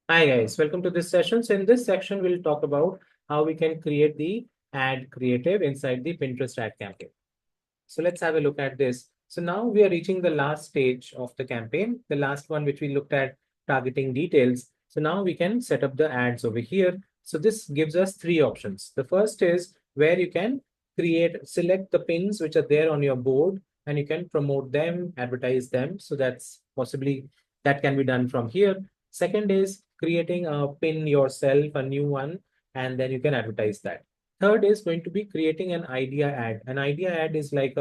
Hi guys, welcome to this session. So in this section, we'll talk about how we can create the ad creative inside the Pinterest ad campaign. So let's have a look at this. So now we are reaching the last stage of the campaign, the last one which we looked at targeting details. So now we can set up the ads over here. So this gives us three options. The first is where you can select the pins which are there on your board and you can promote them, advertise them. So that can be done from here. Second is creating a pin yourself, a new one, and then you can advertise that. Third is going to be creating an idea ad. An idea ad is like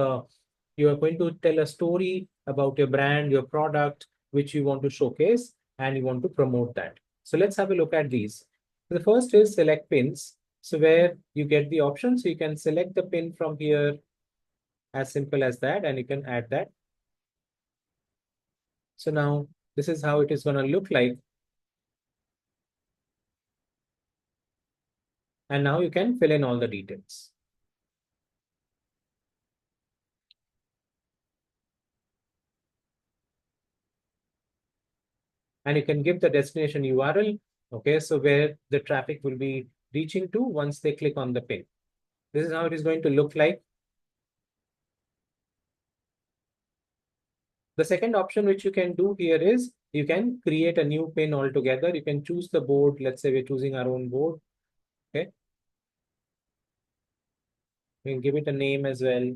you are going to tell a story about your brand, your product, which you want to showcase and you want to promote that. So let's have a look at these. The first is select pins. So where you get the option, so you can select the pin from here, as simple as that, and you can add that. So now this is how it is going to look like. And now you can fill in all the details. And you can give the destination URL. Okay, so where the traffic will be reaching to once they click on the pin. This is how it is going to look like. The second option which you can do here is you can create a new pin altogether. You can choose the board. Let's say we're choosing our own board. Okay. We can give it a name as well.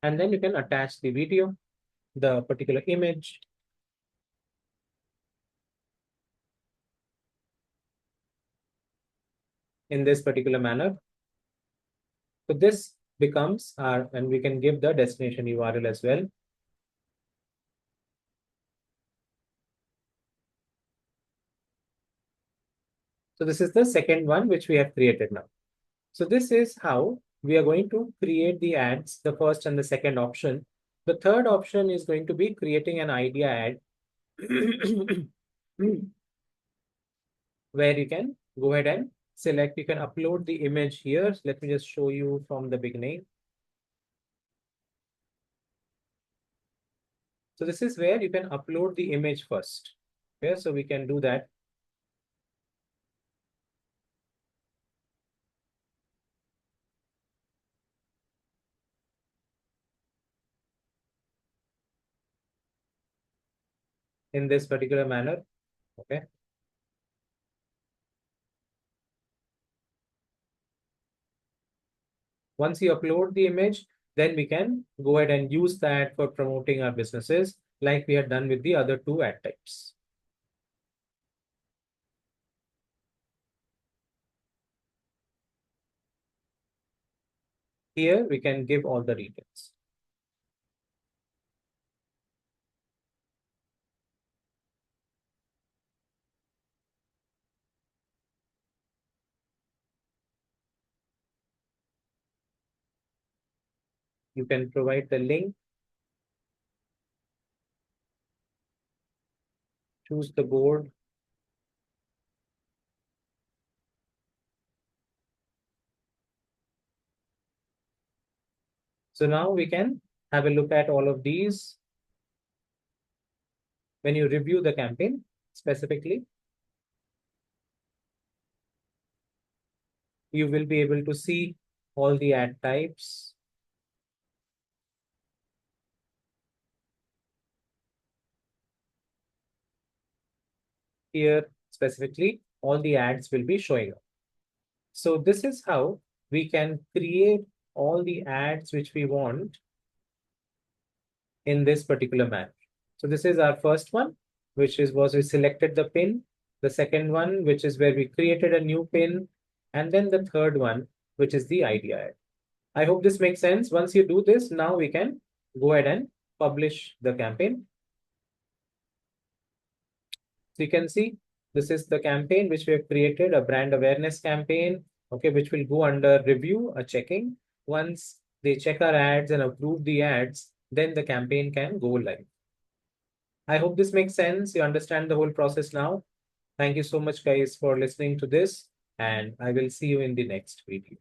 And then you can attach the video, the particular image in this particular manner. So this becomes our, and we can give the destination URL as well. So this is the second one which we have created now. So this is how we are going to create the ads, the first and the second option. The third option is going to be creating an idea ad where you can go ahead and select, you can upload the image here. Let me just show you from the beginning. So this is where you can upload the image first. Okay, so we can do that. In this particular manner. Okay. Once you upload the image, then we can go ahead and use that for promoting our businesses like we had done with the other two ad types. Here we can give all the details. You can provide the link, choose the board. So now we can have a look at all of these. When you review the campaign specifically, you will be able to see all the ad types. Here specifically, all the ads will be showing up. So this is how we can create all the ads which we want in this particular manner. So this is our first one, which is was we selected the pin. The second one, which is where we created a new pin. And then the third one, which is the idea ad. I hope this makes sense. Once you do this, now we can go ahead and publish the campaign. So you can see this is the campaign which we have created, a brand awareness campaign. okay, which will go under review, a checking. Once they check our ads and approve the ads, then the campaign can go live. I hope this makes sense. You understand the whole process now. Thank you so much, guys, for listening to this, and I will see you in the next video.